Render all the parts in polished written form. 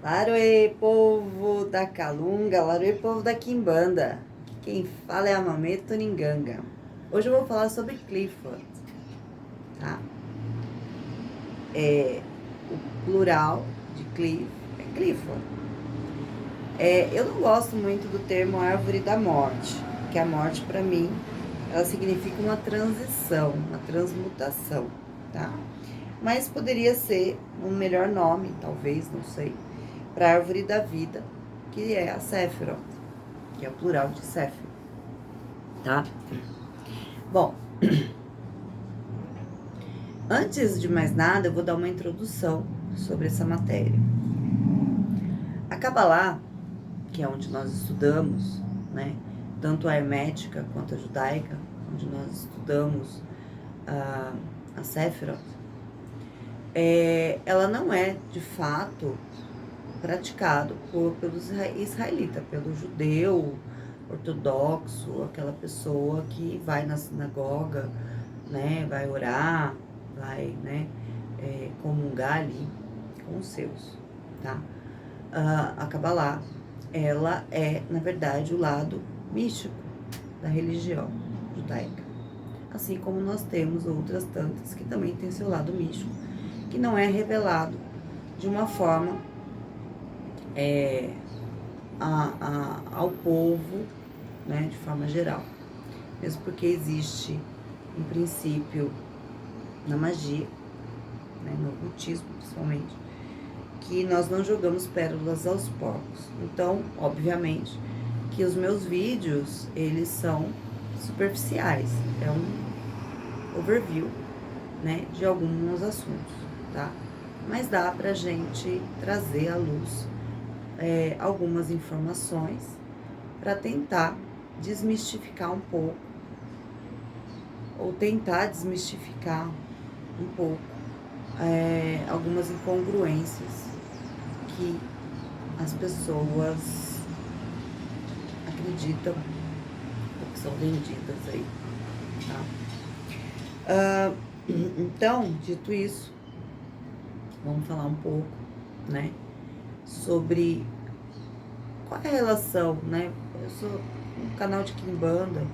Laroê, povo da Calunga, Laroê, povo da Quimbanda. Quem fala é a Mameto Ninganga. Hoje eu vou falar sobre Clifford, tá? O plural de Cliff é Clifford. Eu não gosto muito do termo árvore da morte, que a morte, para mim, ela significa uma transição, uma transmutação, tá? Mas poderia ser um melhor nome, talvez, não sei, para a árvore da vida, que é a Sephiroth, que é o plural de Sephiroth, tá? Bom, antes de mais nada, eu vou dar uma introdução sobre essa matéria. A Kabbalah, que é onde nós estudamos, né, tanto a hermética quanto a judaica, onde nós estudamos a Sephiroth, ela não é, de fato, praticado pelo israelita, pelo judeu ortodoxo, aquela pessoa que vai na sinagoga, né, vai orar, vai, né, comungar ali com os seus, tá? A Kabbalah, ela é, na verdade, o lado místico da religião judaica. Assim como nós temos outras tantas que também têm seu lado místico, que não é revelado de uma forma ao povo, né, de forma geral. Mesmo porque existe um princípio na magia, né, no ocultismo principalmente, que nós não jogamos pérolas aos porcos. Então, obviamente, que os meus vídeos, eles são superficiais. É um overview, né, de alguns assuntos, tá? Mas dá pra gente trazer à luz algumas informações para tentar desmistificar um pouco, ou tentar desmistificar um pouco algumas incongruências que as pessoas acreditam ou que são vendidas aí, tá? Então, dito isso, vamos falar um pouco, né, sobre qual é a relação, né? Eu sou um canal de Quimbanda,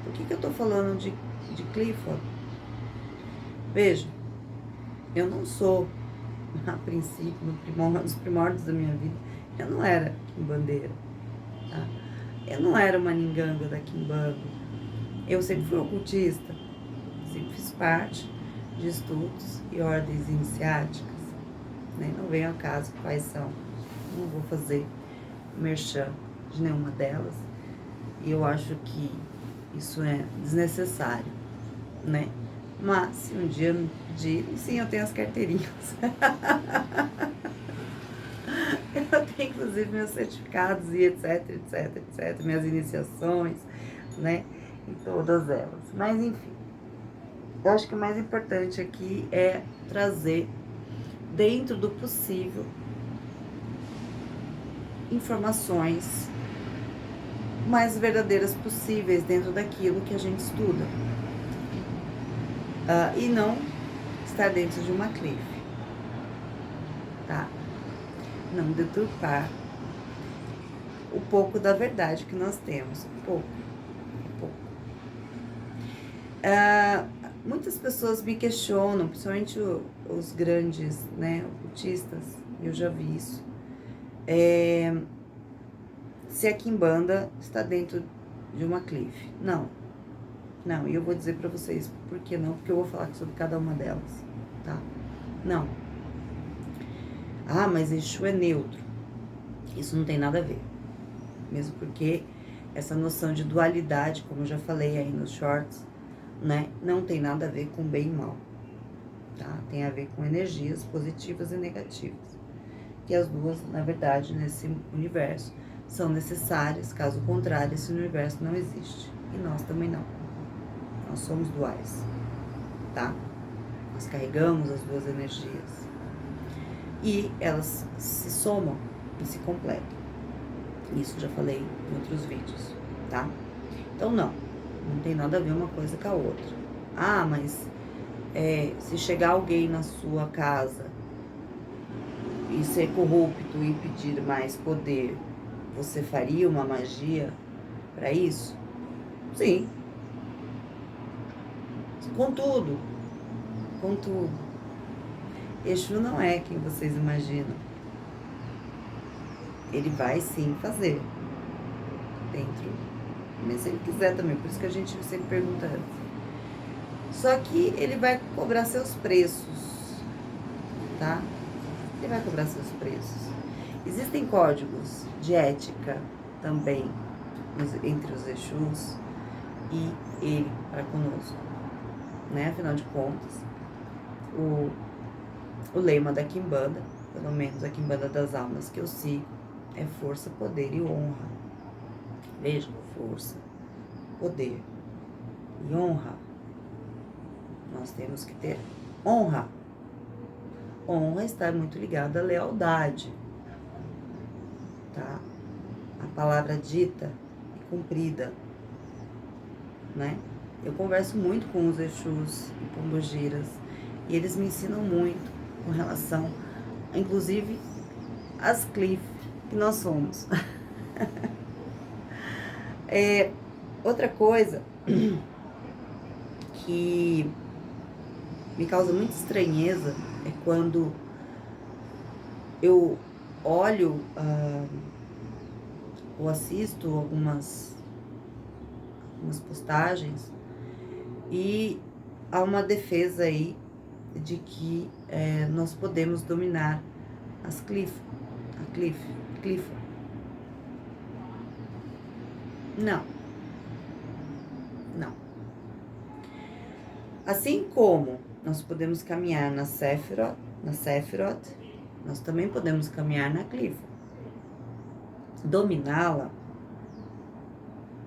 por que eu tô falando de Clifford? Veja, eu não sou, a princípio, nos primórdios da minha vida, eu não era quimbandeira, tá? Eu não era uma ninganga da Quimbanda. Eu sempre fui ocultista, sempre fiz parte de estudos e ordens iniciáticas, né? Não venho ao caso quais são, não vou fazer merchan de nenhuma delas, e eu acho que isso é desnecessário, né? Mas se um dia me pedirem, sim, eu tenho as carteirinhas. Eu tenho inclusive meus certificados e etc, etc, etc, minhas iniciações, né? Em todas elas. Mas enfim, eu acho que o mais importante aqui é trazer, dentro do possível, informações mais verdadeiras possíveis dentro daquilo que a gente estuda. E não estar dentro de uma cliff, tá? Não deturpar o pouco da verdade que nós temos. Pouco. Muitas pessoas me questionam, principalmente os grandes, né, ocultistas, eu já vi isso, se a Quimbanda está dentro de uma cliff. Não, e eu vou dizer pra vocês por que não, porque eu vou falar sobre cada uma delas, tá? Não. Mas Exu é neutro. Isso não tem nada a ver. Mesmo porque essa noção de dualidade, como eu já falei aí nos shorts, né, não tem nada a ver com bem e mal, tá? Tem a ver com energias positivas e negativas. Que as duas, na verdade, nesse universo, são necessárias. Caso contrário, esse universo não existe. E nós também não. Nós somos duais, tá? Nós carregamos as duas energias. E elas se somam e se completam. Isso eu já falei em outros vídeos, tá? Então não tem nada a ver uma coisa com a outra. Mas se chegar alguém na sua casa e ser corrupto e pedir mais poder, você faria uma magia para isso? Sim. Contudo, Exu não é quem vocês imaginam. Ele vai sim fazer dentro, mas se ele quiser também, por isso que a gente sempre pergunta antes. Só que ele vai cobrar seus preços, tá? Ele vai cobrar seus preços. Existem códigos de ética também entre os Exus e ele para conosco, né? Afinal de contas, o lema da Quimbanda, pelo menos a Quimbanda das Almas que eu sigo, é força, poder e honra. Veja, força, poder e honra. Nós temos que ter honra. Honra está muito ligada à lealdade, tá? A palavra dita e cumprida, né? Eu converso muito com os Exus e Pombogiras e eles me ensinam muito com relação, inclusive, às cliff que nós somos. Outra coisa que me causa muita estranheza é quando eu olho ou assisto algumas postagens e há uma defesa aí de que nós podemos dominar as cliff. Não. Assim como nós podemos caminhar na Sephiroth, nós também podemos caminhar na Cliff. Dominá-la?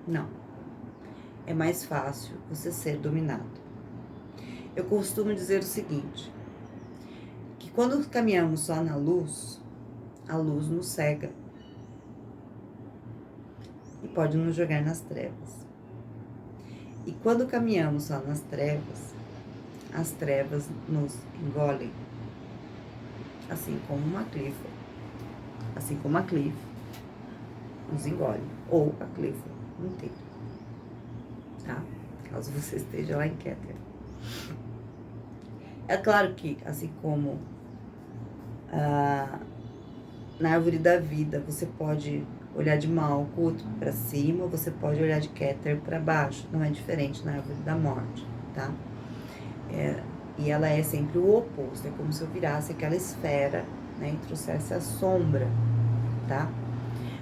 Não. É mais fácil você ser dominado. Eu costumo dizer o seguinte, que quando caminhamos só na luz, a luz nos cega e pode nos jogar nas trevas. E quando caminhamos só nas trevas, as trevas nos engolem, assim como a cliff nos engole, ou a cliff inteira, tá? Caso você esteja lá em Keter. É claro que, assim como na árvore da vida, você pode olhar de Malkuth para cima, você pode olhar de Keter para baixo, não é diferente na árvore da morte, tá? E ela é sempre o oposto, é como se eu virasse aquela esfera, né, e trouxesse a sombra, tá?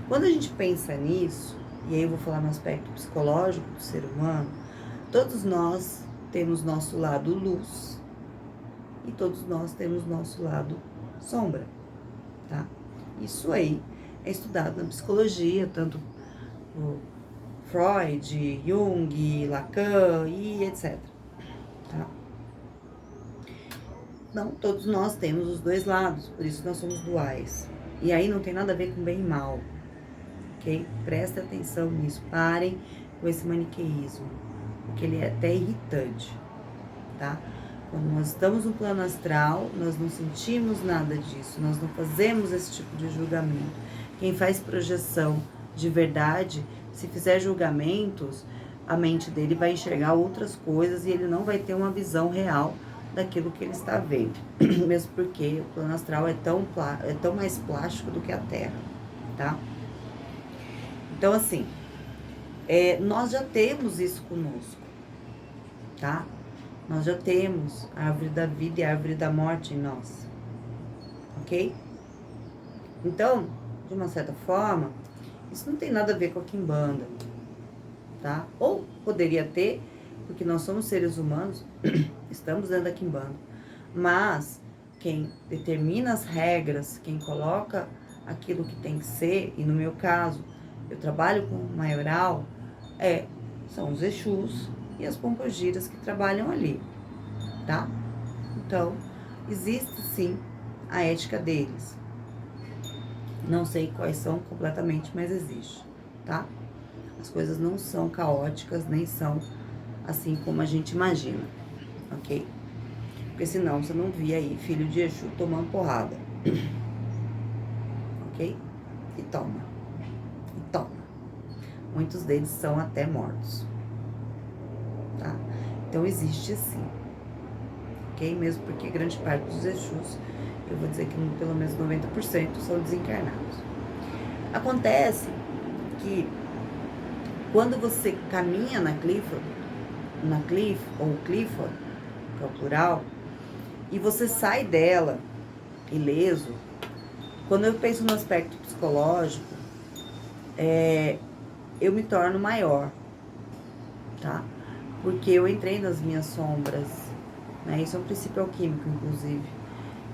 Quando a gente pensa nisso, e aí eu vou falar no aspecto psicológico do ser humano, todos nós temos nosso lado luz e todos nós temos nosso lado sombra, tá? Isso aí é estudado na psicologia, tanto por Freud, Jung, Lacan e etc, tá? Não, todos nós temos os dois lados, por isso nós somos duais. E aí não tem nada a ver com bem e mal, ok? Presta atenção nisso, parem com esse maniqueísmo, porque ele é até irritante, tá? Quando nós estamos no plano astral, nós não sentimos nada disso, nós não fazemos esse tipo de julgamento. Quem faz projeção de verdade, se fizer julgamentos, a mente dele vai enxergar outras coisas e ele não vai ter uma visão real daquilo que ele está vendo. Mesmo porque o plano astral é tão mais plástico do que a Terra, tá? Então, assim, nós já temos isso conosco, tá? Nós já temos a árvore da vida e a árvore da morte em nós, ok? Então, de uma certa forma, isso não tem nada a ver com a Quimbanda, tá? Ou poderia ter, porque nós somos seres humanos, estamos dentro da Quimbanda, mas quem determina as regras, quem coloca aquilo que tem que ser, e no meu caso, eu trabalho com maioral, são os Exus e as Pombogiras que trabalham ali, tá? Então, existe sim a ética deles. Não sei quais são completamente, mas existe, tá? As coisas não são caóticas, nem são assim como a gente imagina, ok? Porque senão você não via aí filho de Exu tomando porrada. ok? E toma. E toma. Muitos deles são até mortos, tá? Então, existe sim, ok? Mesmo porque grande parte dos Exus, eu vou dizer que pelo menos 90% são desencarnados. Acontece que quando você caminha na Clifford, ou Clifford, que é o plural, e você sai dela ileso, quando eu penso no aspecto psicológico, eu me torno maior, tá? Porque eu entrei nas minhas sombras, né? Isso é um princípio alquímico, inclusive.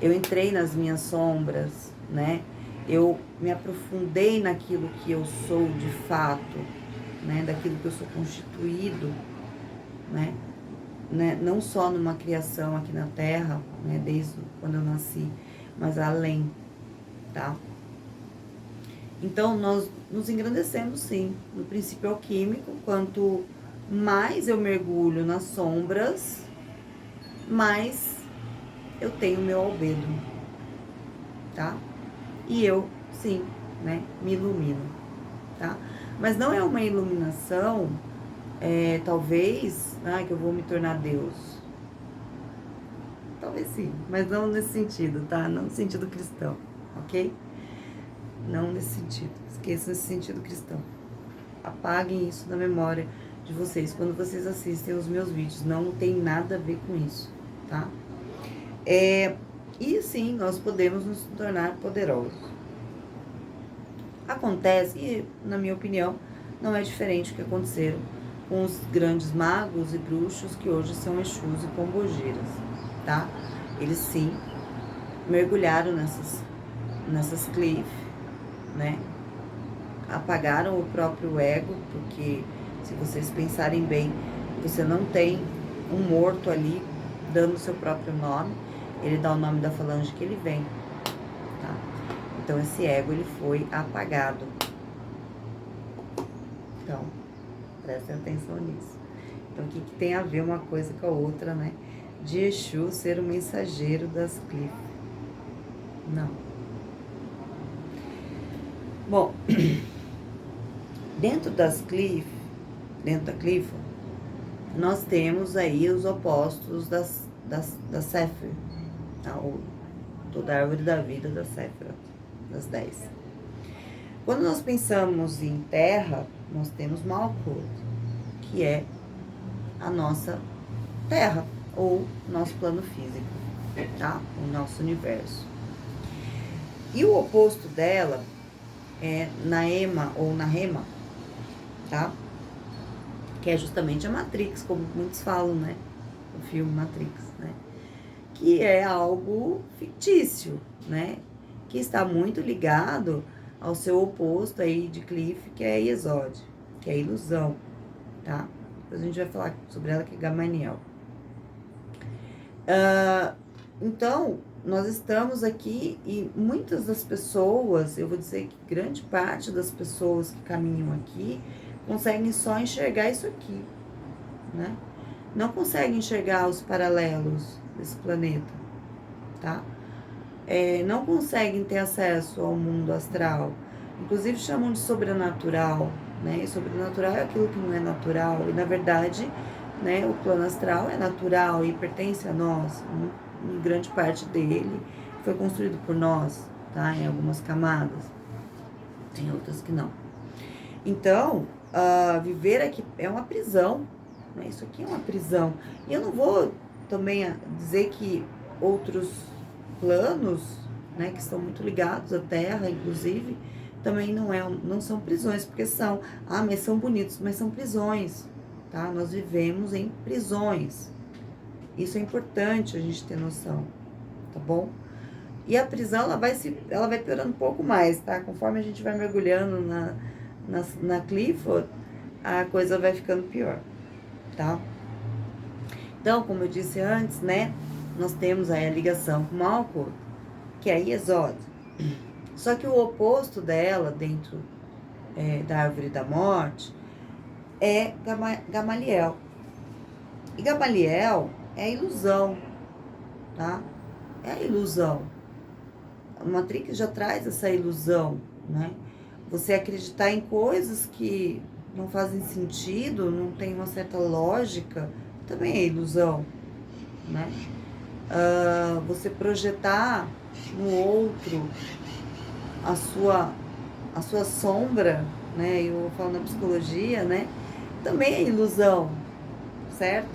Eu entrei nas minhas sombras, né? Eu me aprofundei naquilo que eu sou de fato, né? Daquilo que eu sou constituído, né? Não só numa criação aqui na Terra, né? Desde quando eu nasci, mas além, tá? Então, nós nos engrandecemos, sim, no princípio alquímico. Quanto mais eu mergulho nas sombras, mais eu tenho meu albedo, tá? E eu, sim, né, me ilumino, tá? Mas não é uma iluminação, talvez, que eu vou me tornar Deus. Talvez sim, mas não nesse sentido, tá? Não no sentido cristão, ok? Não nesse sentido. Esqueçam esse sentido cristão. Apaguem isso da memória de vocês quando vocês assistem os meus vídeos. Não tem nada a ver com isso, tá? E sim, nós podemos nos tornar poderosos. Acontece, e na minha opinião, não é diferente do que aconteceram com os grandes magos e bruxos que hoje são Exus e Pombogiras, tá? Eles sim mergulharam nessas cliffs, né? Apagaram o próprio ego, porque se vocês pensarem bem, você não tem um morto ali dando o seu próprio nome, ele dá o nome da falange que ele vem, tá? Então esse ego ele foi apagado. Então, prestem atenção nisso. Então o que tem a ver uma coisa com a outra, né? De Exu ser o mensageiro das cliffs. Não. Bom, dentro da cliff, nós temos aí os opostos da Sefer, tá? Toda a árvore da vida da Sefer, das 10. Quando nós pensamos em terra, nós temos Malkuth, que é a nossa terra, ou nosso plano físico, tá? O nosso universo. E o oposto dela é Naema ou Nahema, tá? Que é justamente a Matrix, como muitos falam, né? O filme Matrix, né? Que é algo fictício, né? Que está muito ligado ao seu oposto aí de Cliff, que é Yesod, que é a ilusão, tá? Depois a gente vai falar sobre ela, que é Gamaliel. Então, nós estamos aqui e muitas das pessoas, eu vou dizer que grande parte das pessoas que caminham aqui conseguem só enxergar isso aqui, né? Não conseguem enxergar os paralelos desse planeta, tá? Não conseguem ter acesso ao mundo astral. Inclusive chamam de sobrenatural, né? E sobrenatural é aquilo que não é natural. E na verdade, né, o plano astral é natural e pertence a nós. Em grande parte dele foi construído por nós, tá? Em algumas camadas. Tem outras que não. Então, viver aqui é uma prisão, né? Isso aqui é uma prisão. E eu não vou também dizer que outros planos, né, que estão muito ligados à Terra, inclusive, também não são prisões, porque mas são bonitos, mas são prisões, tá? Nós vivemos em prisões. Isso é importante a gente ter noção, tá bom? E a prisão, ela vai piorando um pouco mais, tá? Conforme a gente vai mergulhando na Clifford, a coisa vai ficando pior, tá? Então, como eu disse antes, né? Nós temos aí a ligação com Malkuth, que é Yesod. Só que o oposto dela, dentro da árvore da morte, é Gamaliel. E Gamaliel é a ilusão, tá? É a ilusão. A Matrix já traz essa ilusão, né? Você acreditar em coisas que não fazem sentido, não tem uma certa lógica, também é ilusão, né? Você projetar no outro a sua sombra, né? Eu falo na psicologia, né? Também é ilusão, certo?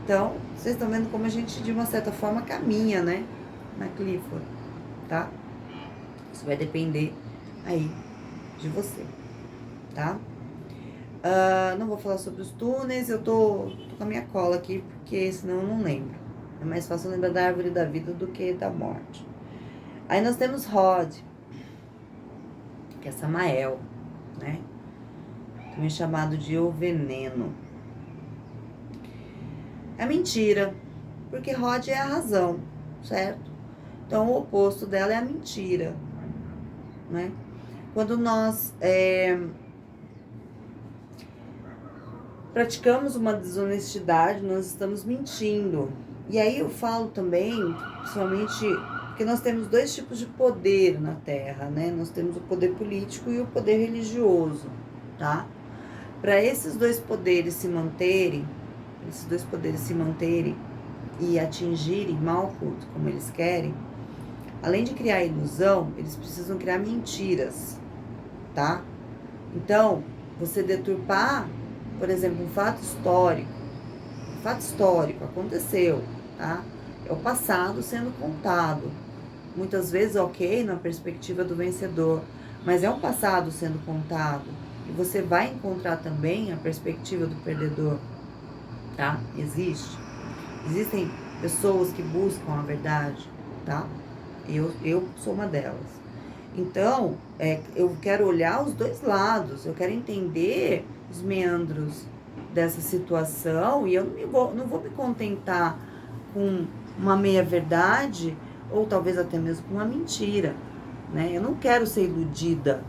Então, vocês estão vendo como a gente, de uma certa forma, caminha, né? Na Clifford, tá? Isso vai depender aí de você, tá? Não vou falar sobre os túneis, eu tô com a minha cola aqui, porque senão eu não lembro. É mais fácil lembrar da árvore da vida do que da morte. Aí nós temos Rod, que é Samael, né? Também chamado de o veneno. É mentira, porque Rod é a razão, certo? Então o oposto dela é a mentira, né? Quando nós praticamos uma desonestidade, nós estamos mentindo. E aí eu falo também, principalmente, que nós temos dois tipos de poder na Terra, né? Nós temos o poder político e o poder religioso, tá? Para esses dois poderes se manterem, e atingirem Malkuth como eles querem, além de criar ilusão, eles precisam criar mentiras, tá? Então, você deturpar, por exemplo, um fato histórico aconteceu, tá? É o passado sendo contado. Muitas vezes, ok, na perspectiva do vencedor, mas é um passado sendo contado. E você vai encontrar também a perspectiva do perdedor, tá? Existem pessoas que buscam a verdade, tá? Eu sou uma delas. Então, eu quero olhar os dois lados, eu quero entender os meandros dessa situação e eu não vou me contentar com uma meia-verdade ou talvez até mesmo com uma mentira, né? Eu não quero ser iludida.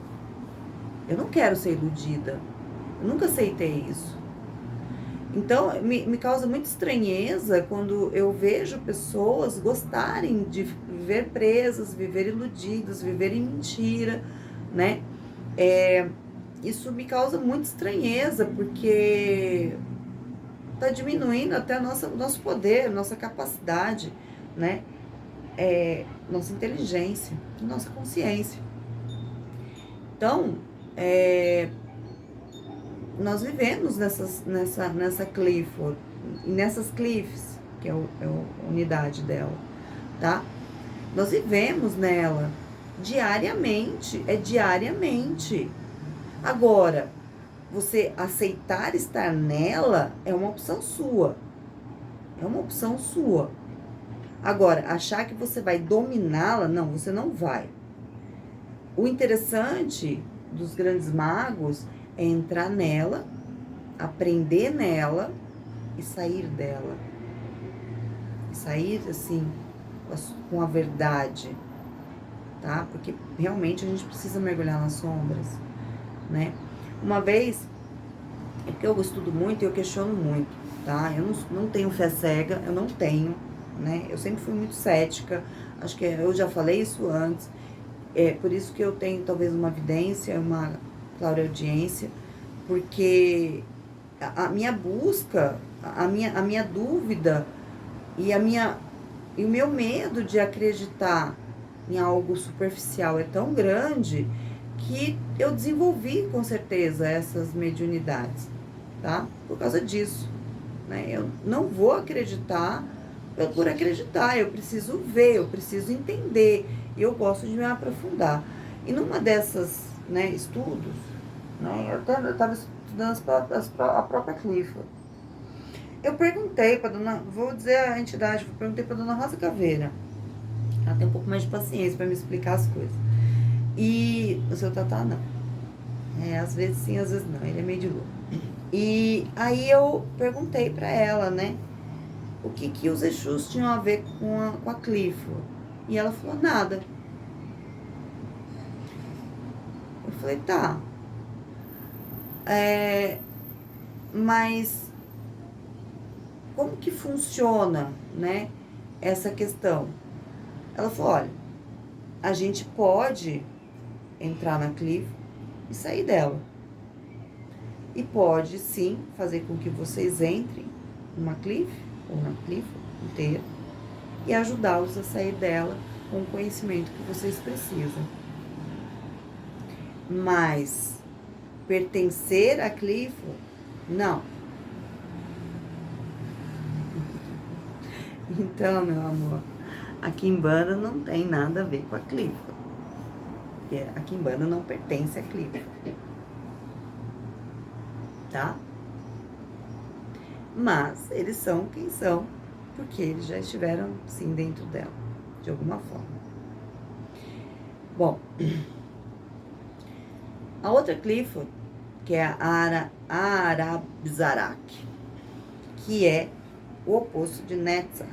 Eu nunca aceitei isso. Então, me causa muita estranheza quando eu vejo pessoas gostarem de viver presas, viver iludidas, viver em mentira, né? Isso me causa muita estranheza, porque tá diminuindo até o nosso poder, nossa capacidade, né? Nossa inteligência, nossa consciência. Então, nós vivemos nessa Clifford, nessas cliffs, que é a unidade dela, tá? Nós vivemos nela diariamente, diariamente. Agora, você aceitar estar nela é uma opção sua. Agora, achar que você vai dominá-la, não, você não vai. O interessante dos grandes magos é entrar nela, aprender nela e sair dela. E sair, assim, com a verdade, tá? Porque realmente a gente precisa mergulhar nas sombras, né? Uma vez, é porque eu estudo muito e eu questiono muito, tá? Eu não tenho fé cega, eu não tenho, né? Eu sempre fui muito cética, acho que eu já falei isso antes, por isso que eu tenho talvez uma vidência, uma clareaudiência, porque a minha busca, a minha dúvida e o meu medo de acreditar em algo superficial é tão grande que eu desenvolvi com certeza essas mediunidades, tá? Por causa disso, né? Eu não vou acreditar por acreditar, eu preciso ver, eu preciso entender, eu gosto de me aprofundar. E numa dessas, né, estudos, né, eu estava estudando a própria Clifford. Eu perguntei para dona, vou dizer a entidade, eu perguntei para dona Rosa Caveira. Ela tem um pouco mais de paciência para me explicar as coisas. E o seu Tatá não. Às vezes sim, às vezes não. Ele é meio de louco. E aí eu perguntei para ela, né, o que os Exus tinham a ver com a Clifford. E ela falou, nada. Eu falei, tá. Mas como que funciona, né, essa questão? Ela falou, olha, a gente pode entrar na Cliff e sair dela. E pode, sim, fazer com que vocês entrem numa Cliff, ou na Cliff inteira, e ajudá-los a sair dela com o conhecimento que vocês precisam. Mas pertencer à Cliff, não. Então, meu amor, a Quimbanda não tem nada a ver com a Cliff. Porque a Quimbanda não pertence à Cliff. Tá? Mas eles são quem são, porque eles já estiveram, sim, dentro dela, de alguma forma. Bom, a outra Cliff, que é a Arabzarak, que é o oposto de Netzach,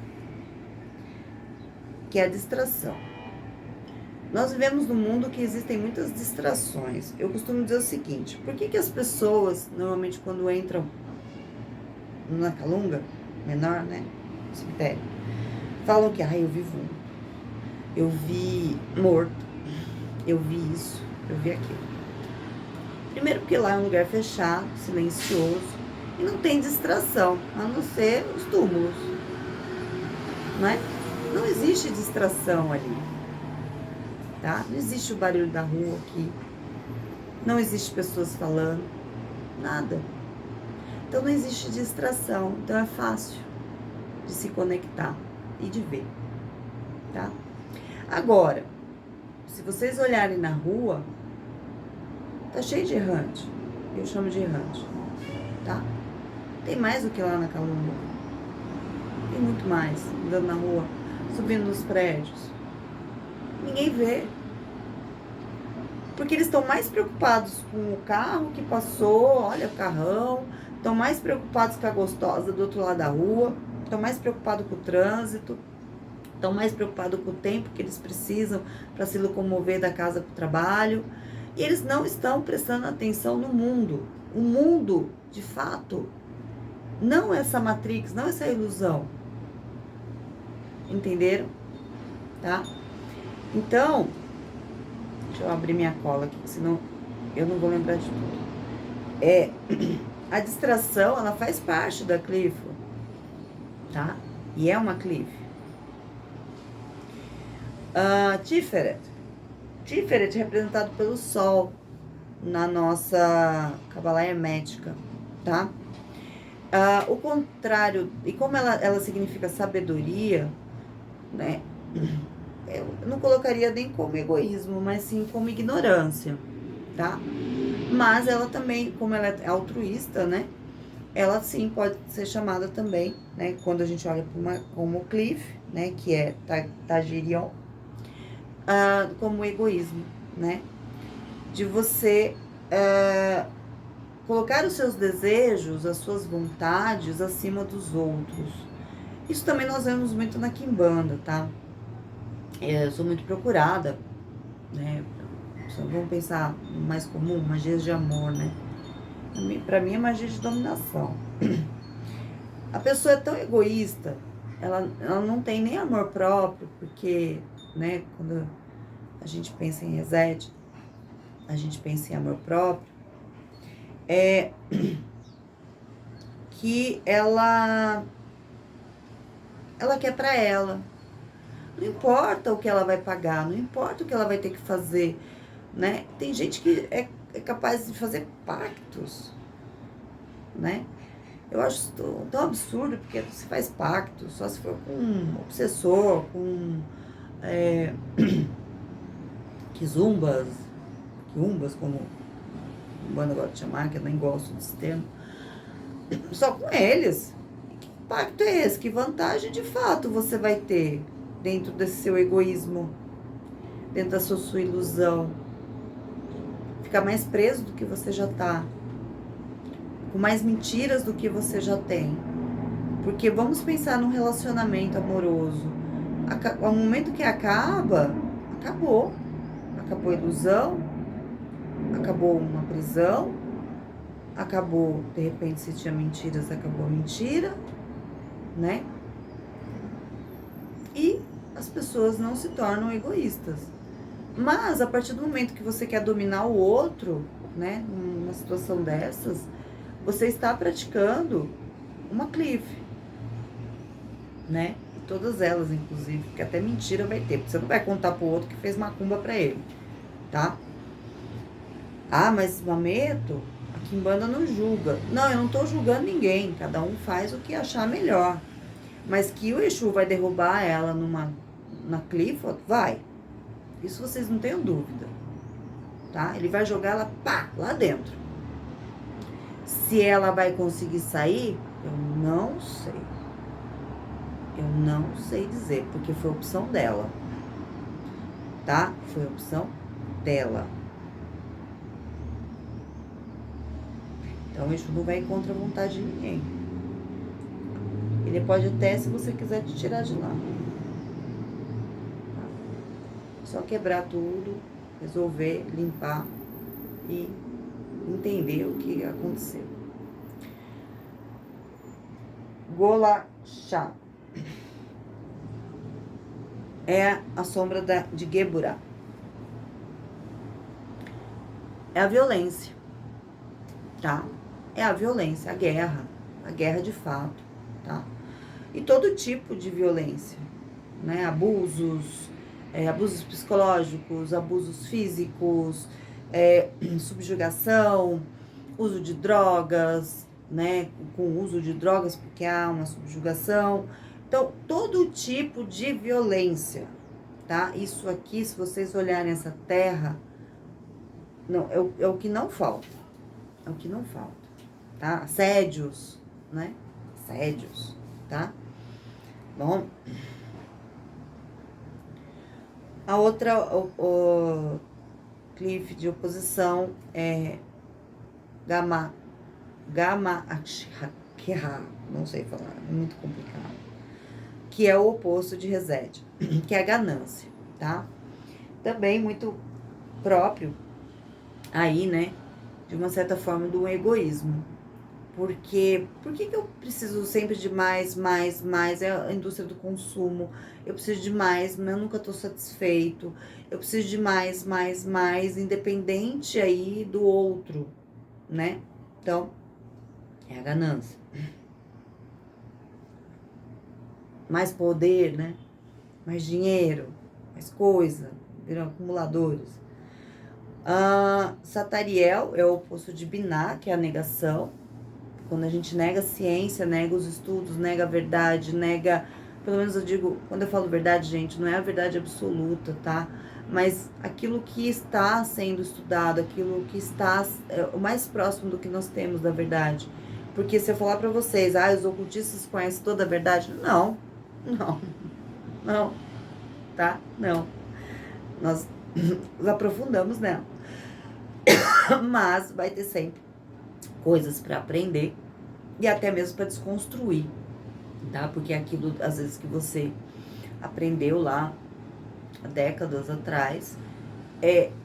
que é a distração. Nós vivemos num mundo que existem muitas distrações. Eu costumo dizer o seguinte: por que as pessoas, normalmente, quando entram na Calunga, menor, né, no cemitério, falam que, eu vi vulto, eu vi morto, eu vi isso, eu vi aquilo. Primeiro porque lá é um lugar fechado, silencioso, e não tem distração, a não ser os túmulos, né? Não existe distração ali, tá? Não existe o barulho da rua aqui, não existe pessoas falando, nada. Então não existe distração, então é fácil de se conectar e de ver, tá? Agora, se vocês olharem na rua, tá cheio de errante, eu chamo de errante, tá? Tem mais do que lá na Calunga, tem muito mais, andando na rua, subindo nos prédios, ninguém vê, porque eles estão mais preocupados com o carro que passou, olha o carrão, estão mais preocupados com a gostosa do outro lado da rua, estão mais preocupados com o trânsito, estão mais preocupados com o tempo que eles precisam para se locomover da casa para o trabalho. E eles não estão prestando atenção no mundo. O mundo, de fato, não é essa Matrix, não é essa ilusão. Entenderam? Tá? Então, deixa eu abrir minha cola aqui, senão eu não vou lembrar de tudo. A distração, ela faz parte da Cliff, tá? E é uma Cliff. Tiferet. Tiferet representado pelo Sol na nossa Kabbalah hermética, tá? O contrário, e como ela significa sabedoria, né? Eu não colocaria nem como egoísmo, mas sim como ignorância, tá? Mas ela também, como ela é altruísta, né? Ela sim pode ser chamada também, né? Quando a gente olha para como Cliff, né? Que é Tajirion, como egoísmo, né? De você colocar os seus desejos, as suas vontades acima dos outros. Isso também nós vemos muito na Quimbanda, tá? Eu sou muito procurada, né? Vamos pensar no mais comum, magias de amor, né? Pra mim é magia de dominação. A pessoa é tão egoísta, ela não tem nem amor próprio, porque, né, quando a gente pensa em Reset, a gente pensa em amor próprio, que ela quer pra ela. Não importa o que ela vai pagar, não importa o que ela vai ter que fazer, né? Tem gente que é capaz de fazer pactos, né? Eu acho tão absurdo, porque você faz pacto só se for com um obsessor, com quizumbas, como o bando gosta de chamar, que eu nem gosto desse termo, só com eles. Que pacto é esse? Que vantagem de fato você vai ter dentro desse seu egoísmo, dentro da sua ilusão? Ficar mais preso do que você já tá, com mais mentiras do que você já tem. Porque vamos pensar num relacionamento amoroso. Ao momento que acaba, acabou. Acabou a ilusão, acabou uma prisão, acabou, de repente, se tinha mentiras, acabou a mentira, né? E as pessoas não se tornam egoístas. Mas, a partir do momento que você quer dominar o outro, né, numa situação dessas, você está praticando uma cliff, né? Todas elas, inclusive, porque até mentira vai ter, porque você não vai contar pro outro que fez macumba pra ele, tá? Ah, mas Mameto, a Quimbanda não julga. Não, eu não tô julgando ninguém, cada um faz o que achar melhor. Mas que o Exu vai derrubar ela na cliff, vai. Isso vocês não tenham dúvida, tá? Ele vai jogar ela, pá, lá dentro. Se ela vai conseguir sair, eu não sei. Eu não sei dizer, porque foi opção dela, tá? Foi opção dela. Então, o Exu não vai contra a vontade de ninguém. Ele pode até, se você quiser, te tirar de lá. Tá? Só quebrar tudo, resolver, limpar e entender o que aconteceu. Golachá é a sombra de Gebura. É a violência, tá? É a violência, a guerra de fato, tá? E todo tipo de violência, né? Abusos psicológicos, abusos físicos, subjugação, uso de drogas, né? Com o uso de drogas porque há uma subjugação. Então, todo tipo de violência, tá? Isso aqui, se vocês olharem essa terra, não, é o que não falta. É o que não falta, tá? Assédios, né? Assédios, tá? Bom, a outra o cliff de oposição é Gama Akshakha, não sei falar, é muito complicado. Que é o oposto de Resed, que é a ganância, tá? Também muito próprio aí, né, de uma certa forma do egoísmo. Porque, por que eu preciso sempre de mais? É a indústria do consumo. Eu preciso de mais, mas eu nunca estou satisfeito. Eu preciso de mais, independente aí do outro, né? Então, é a ganância. Mais poder, né? Mais dinheiro, mais coisa, viram acumuladores. Satariel é o oposto de Binah, que é a negação. Quando a gente nega a ciência, nega os estudos, nega a verdade, nega... Pelo menos eu digo, quando eu falo verdade, gente, não é a verdade absoluta, tá? Mas aquilo que está sendo estudado, aquilo que está o mais próximo do que nós temos da verdade. Porque se eu falar pra vocês, os ocultistas conhecem toda a verdade, não, tá? Não. Nós nos aprofundamos nela. Mas vai ter sempre coisas para aprender e até mesmo para desconstruir, tá? Porque aquilo, às vezes, que você aprendeu lá há décadas atrás,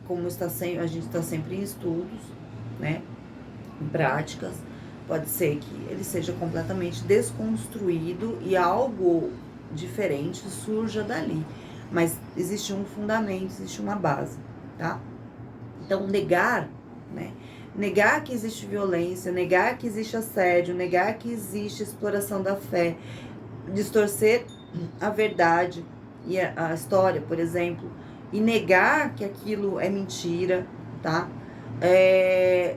como a gente está sempre em estudos, né? Em práticas, pode ser que ele seja completamente desconstruído e algo diferente surja dali. Mas existe um fundamento, existe uma base, tá? Então, negar, né? Negar que existe violência, negar que existe assédio, negar que existe exploração da fé, distorcer a verdade e a história, por exemplo, e negar que aquilo é mentira, tá?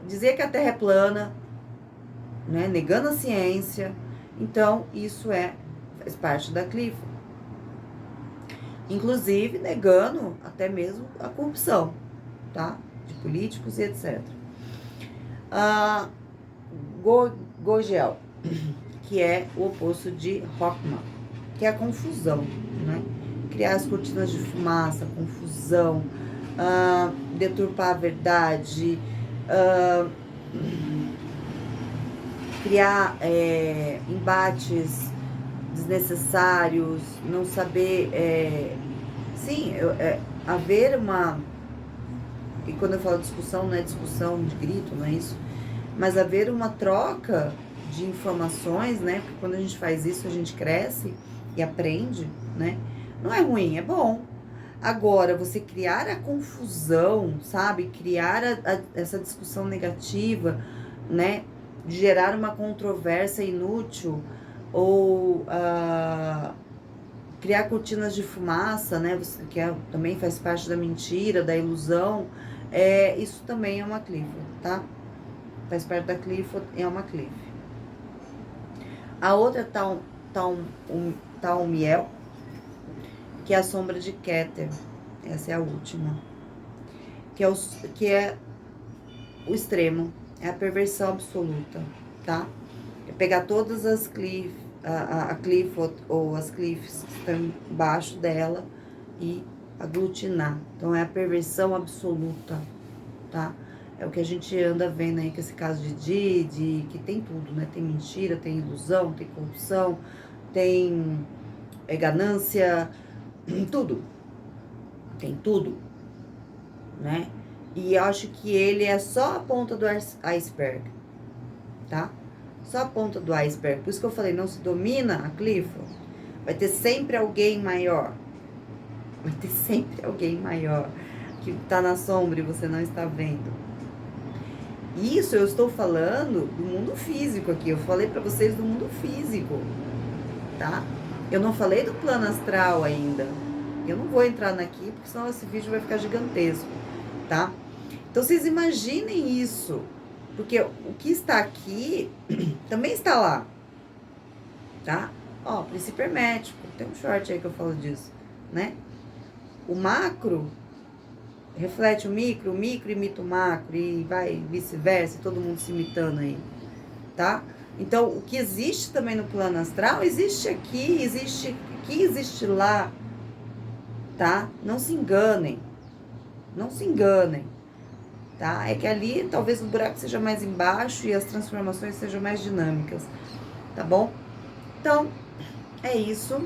Dizer que a Terra é plana, né? Negando a ciência. Então, isso faz parte da clifa. Inclusive, negando até mesmo a corrupção, tá? De políticos e etc. Gogel, que é o oposto de Rockman, que é a confusão, né? Criar as cortinas de fumaça, confusão, deturpar a verdade, criar embates desnecessários, não saber... haver uma... E quando eu falo discussão, não é discussão de grito, não é isso? Mas haver uma troca de informações, né? Porque quando a gente faz isso, a gente cresce e aprende, né? Não é ruim, é bom. Agora, você criar a confusão, sabe? Criar essa discussão negativa, né? Gerar uma controvérsia inútil ou criar cortinas de fumaça, né? Que também faz parte da mentira, da ilusão. Isso também é uma Cliff, tá? Faz parte da Cliff, é uma Cliff. A outra Talmiel, que é a sombra de Keter. Essa é a última. Que é o extremo. É a perversão absoluta, tá? É pegar todas as Cliff, a Cliff ou as Cliffs que estão embaixo dela e aglutinar. Então, é a perversão absoluta, tá? É o que a gente anda vendo aí com esse caso de Didi, que tem tudo, né? Tem mentira, tem ilusão, tem corrupção, tem ganância, tudo. Tem tudo, né? E eu acho que ele é só a ponta do iceberg, tá? Só a ponta do iceberg. Por isso que eu falei, não se domina a Clifford. Vai ter sempre alguém maior. Vai ter sempre alguém maior que tá na sombra e você não está vendo. Isso eu estou falando do mundo físico aqui. Eu falei pra vocês do mundo físico, tá? Eu não falei do plano astral ainda. Eu não vou entrar aqui, porque senão esse vídeo vai ficar gigantesco, tá? Então, vocês imaginem isso. Porque o que está aqui também está lá, tá? Ó, princípio hermético. Tem um short aí que eu falo disso, né? O macro reflete o micro imita o macro e vai vice-versa, todo mundo se imitando aí, tá? Então, o que existe também no plano astral, existe aqui, existe lá, tá? Não se enganem, tá? É que ali talvez o buraco seja mais embaixo e as transformações sejam mais dinâmicas, tá bom? Então, é isso,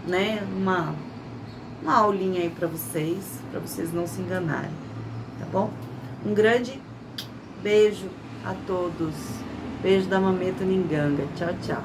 né? Uma aulinha aí pra vocês não se enganarem, tá bom? Um grande beijo a todos. Beijo da Mameta Ninganga. Tchau, tchau.